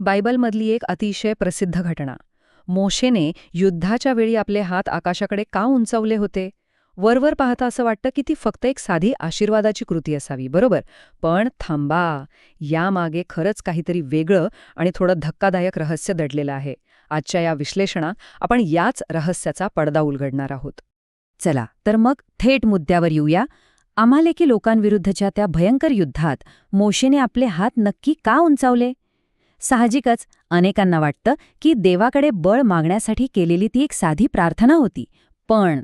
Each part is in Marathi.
बायबलमधली एक अतिशय प्रसिद्ध घटना. मोशेने युद्धाच्या वेळी आपले हात आकाशाकडे का उंचावले होते? वरवर पाहता असं वाटतं की ती फक्त एक साधी आशीर्वादाची कृती असावी, बरोबर. पण थांबा, यामागे खरंच काहीतरी वेगळं आणि थोडं धक्कादायक रहस्य दडलेलं आहे. आजच्या या विश्लेषणात आपण याच रहस्याचा पडदा उलगडणार आहोत. चला तर मग थेट मुद्द्यावर येऊया. अमालेकी लोकांविरुद्धच्या त्या भयंकर युद्धात मोशेने आपले हात नक्की का उंचावले? साहजिकच अनेकांना वाटतं की देवाकडे बळ मागण्यासाठी केलेली ती एक साधी प्रार्थना होती. पण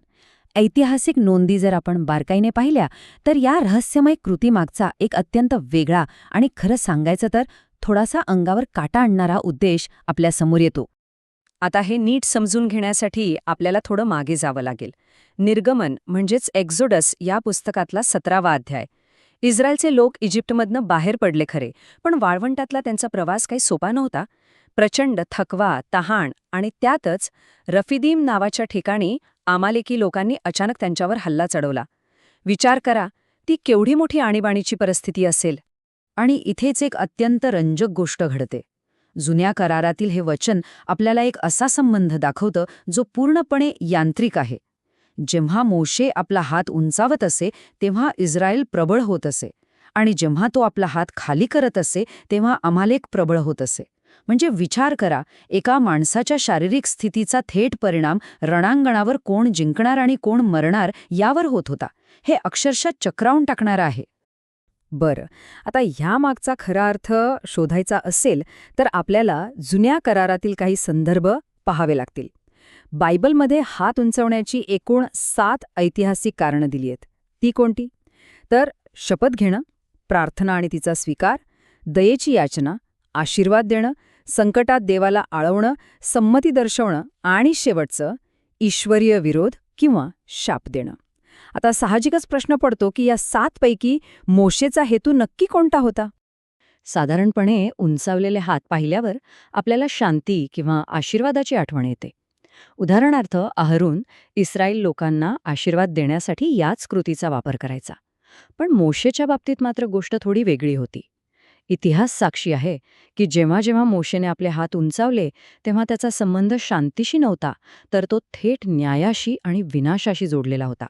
ऐतिहासिक नोंदी जर आपण बारकाईने पाहिल्या तर या रहस्यमय कृतीमागचा एक अत्यंत वेगळा आणि खरं सांगायचं तर थोडासा अंगावर काटा आणणारा उद्देश आपल्यासमोर येतो. आता हे नीट समजून घेण्यासाठी आपल्याला थोडं मागे जावं लागेल. निर्गमन म्हणजेच एक्झोडस या पुस्तकातला 17वा अध्याय. इस्रायलचे लोक इजिप्तमधनं बाहेर पडले खरे, पण वाळवंटातला त्यांचा प्रवास काही सोपा नव्हता. प्रचंड थकवा, तहान आणि त्यातच रफिदीम नावाच्या ठिकाणी आमालेकी लोकांनी अचानक त्यांच्यावर हल्ला चढवला. विचार करा, ती केवढी मोठी आणीबाणीची परिस्थिती असेल. आणि इथेच एक अत्यंत रंजक गोष्ट घडते. जुन्या करारातील हे वचन आपल्याला एक असा संबंध दाखवतं जो पूर्णपणे यांत्रिक आहे. जेव्हा मोशे आपला हात उंचावत असे तेव्हा इस्रायल प्रबळ होत असे, आणि जेव्हा तो आपला हात खाली करत असे तेव्हा अमालेक प्रबळ होत असे. म्हणजे विचार करा, एका माणसाच्या शारीरिक स्थितीचा थेट परिणाम रणांगणावर कोण जिंकणार आणि कोण मरणार यावर होत होता. हे अक्षरशः चक्रावून टाकणारं आहे. बरं, आता ह्यामागचा खरा अर्थ शोधायचा असेल तर आपल्याला जुन्या करारातील काही संदर्भ पाहावे लागतील. बायबलमध्ये हात उंचवण्याची एकूण 7 ऐतिहासिक कारणं दिली आहेत. ती कोणती? तर शपथ घेणं, प्रार्थना आणि तिचा स्वीकार, दयेची याचना, आशीर्वाद देणं, संकटात देवाला आळवणं, संमती दर्शवणं आणि शेवटचं ईश्वरीय विरोध किंवा शाप देणं. आता साहजिकच प्रश्न पडतो की या 7 पैकी मोशेचा हेतू नक्की कोणता होता? साधारणपणे उंचावलेले हात पाहिल्यावर आपल्याला शांती किंवा आशीर्वादाची आठवण येते. उदाहरणार्थ अहरून इस्रायल लोकांना आशीर्वाद देण्यासाठी याच कृतीचा वापर करायचा. पण मोशेच्या बाबतीत मात्र गोष्ट थोडी वेगळी होती. इतिहास साक्षी आहे की जेव्हा जेव्हा मोशेने आपले हात उंचावले तेव्हा त्याचा संबंध शांतीशी नव्हता, तर तो थेट न्यायाशी आणि विनाशाशी जोडलेला होता.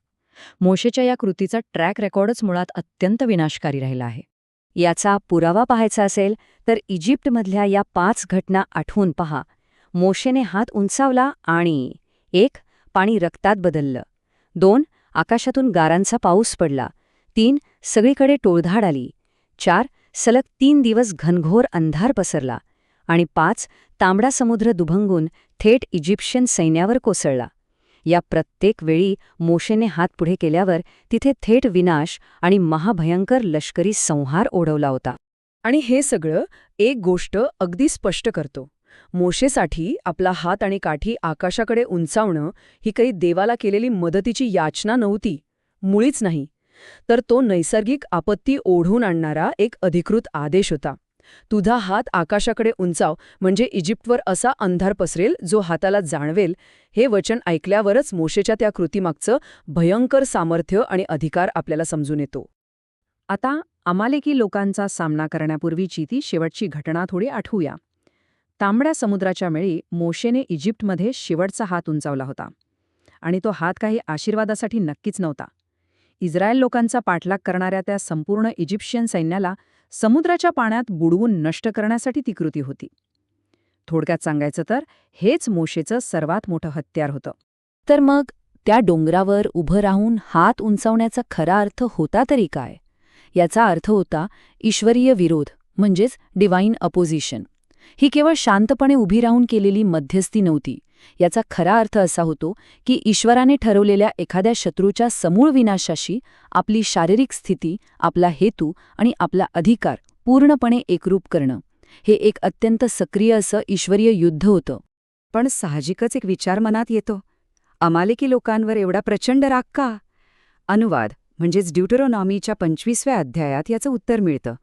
मोशेच्या या कृतीचा ट्रॅक रेकॉर्डच मुळात अत्यंत विनाशकारी राहिला आहे. याचा पुरावा पाहायचा असेल तर इजिप्तमधल्या या 5 घटना आठवून पहा. मोशेने हात उंचावला आणि 1. पाणी रक्तात बदललं. 2. आकाशातून गारांचा पाऊस पडला. 3. सगळीकडे टोळधाड आली. 4. सलग 3 दिवस घनघोर अंधार पसरला. आणि 5. तांबडा समुद्र दुभंगून थेट इजिप्शियन सैन्यावर कोसळला. या प्रत्येक वेळी मोशेने हात पुढे केल्यावर तिथे थेट विनाश आणि महाभयंकर लष्करी संहार ओढवला होता. आणि हे सगळं एक गोष्ट अगदी स्पष्ट करतो. मोशेसाठी आपला हात आणि काठी आकाशाकडे उंचावणं ही काही देवाला केलेली मदतीची याचना नव्हती, मुळीच नाही. तर तो नैसर्गिक आपत्ती ओढून आणणारा एक अधिकृत आदेश होता. तुझा हात आकाशाकडे उंचाव म्हणजे इजिप्तवर असा अंधार पसरेल जो हाताला जाणवेल. हे वचन ऐकल्यावरच मोशेच्या त्या कृतीमागचं भयंकर सामर्थ्य आणि अधिकार आपल्याला समजून येतो. आता अमालेकी लोकांचा सामना करण्यापूर्वीची ती शेवटची घटना थोडी आठवूया. तांबड्या समुद्राच्या वेळी मोशेने इजिप्तमध्ये शेवटचा हात उंचावला होता. आणि तो हात काही आशीर्वादासाठी नक्कीच नव्हता. इस्रायल लोकांचा पाठलाग करणाऱ्या त्या संपूर्ण इजिप्शियन सैन्याला समुद्राच्या पाण्यात बुडवून नष्ट करण्यासाठी ती कृती होती. थोडक्यात सांगायचं तर हेच मोशेचं सर्वात मोठं हत्यार होतं. तर मग त्या डोंगरावर उभं राहून हात उंचावण्याचा खरा अर्थ होता तरी काय? याचा अर्थ होता ईश्वरीय विरोध, म्हणजेच डिवाइन अपोजिशन. ही केवळ शांतपणे उभी राहून केलेली मध्यस्थी नव्हती. याचा खरा अर्थ असा होतो की ईश्वराने ठरवलेल्या एखाद्या शत्रूच्या समूळ विनाशाशी आपली शारीरिक स्थिती, आपला हेतू आणि आपला अधिकार पूर्णपणे एकरूप करणं. हे एक अत्यंत सक्रिय असं ईश्वरीय युद्ध होतं. पण साहजिकच एक विचार मनात येतो, अमालेकी लोकांवर एवढा प्रचंड राग का? अनुवाद म्हणजेच ड्यूटरोनॉमीच्या 25व्या अध्यायात याचं उत्तर मिळतं.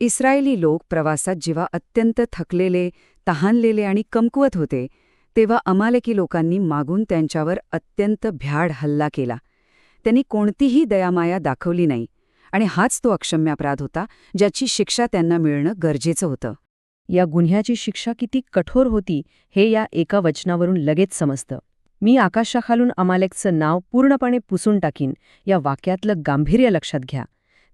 इस्रायली लोक प्रवासात जेव्हा अत्यंत थकलेले, तहानलेले आणि कमकुवत होते तेव्हा अमालेकी लोकांनी मागून त्यांच्यावर अत्यंत भ्याड हल्ला केला. त्यांनी कोणतीही दयामाया दाखवली नाही आणि हाच तो अक्षम्य अपराध होता ज्याची शिक्षा त्यांना मिळणं गरजेचं होतं. या गुन्ह्याची शिक्षा किती कठोर होती हे या एका वचनावरून लगेच समजतं. मी आकाशाखालून अमालेकचं नाव पूर्णपणे पुसून टाकीन या वाक्यातलं गांभीर्य लक्षात घ्या.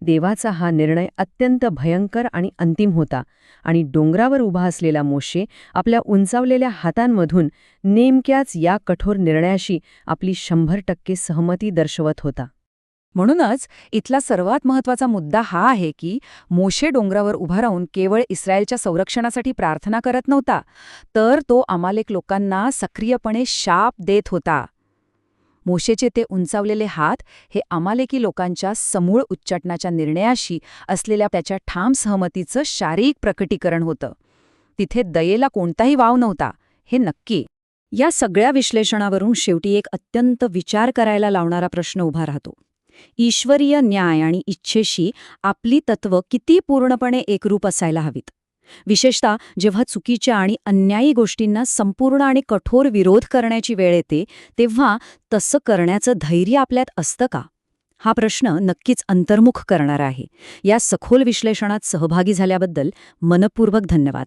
देवाचा हा निर्णय अत्यंत भयंकर आणि अंतिम होता आणि डोंगरावर उभा असलेला मोशे आपल्या उंचावलेल्या हातांमधून नेमक्याच या कठोर निर्णयाशी आपली 100% सहमती दर्शवत होता. म्हणूनच इथला सर्वात महत्त्वाचा मुद्दा हा आहे की मोशे डोंगरावर उभा राहून केवळ इस्रायलच्या संरक्षणासाठी प्रार्थना करत नव्हता, तर तो अमालेक लोकांना सक्रियपणे शाप देत होता. मोशेचे ते उंचावलेले हात हे अमालेकी लोकांच्या समूळ उच्चाटनाच्या निर्णयाशी असलेल्या त्याच्या ठाम सहमतीचं शारीरिक प्रकटीकरण होतं. तिथे दयेला कोणताही वाव नव्हता, हे नक्की. या सगळ्या विश्लेषणावरून शेवटी एक अत्यंत विचार करायला लावणारा प्रश्न उभा राहतो. ईश्वरीय न्याय आणि इच्छेशी आपली तत्त्व किती पूर्णपणे एकरूप असायला हवीत, विशेषतः जेव्हा चुकीच्या आणि अन्यायी गोष्टींना संपूर्ण आणि कठोर विरोध करण्याची वेळ येते, तेव्हा तसं करण्याचं धैर्य आपल्यात असतं का? हा प्रश्न नक्कीच अंतर्मुख करणारा आहे. या सखोल विश्लेषणात सहभागी झाल्याबद्दल मनःपूर्वक धन्यवाद.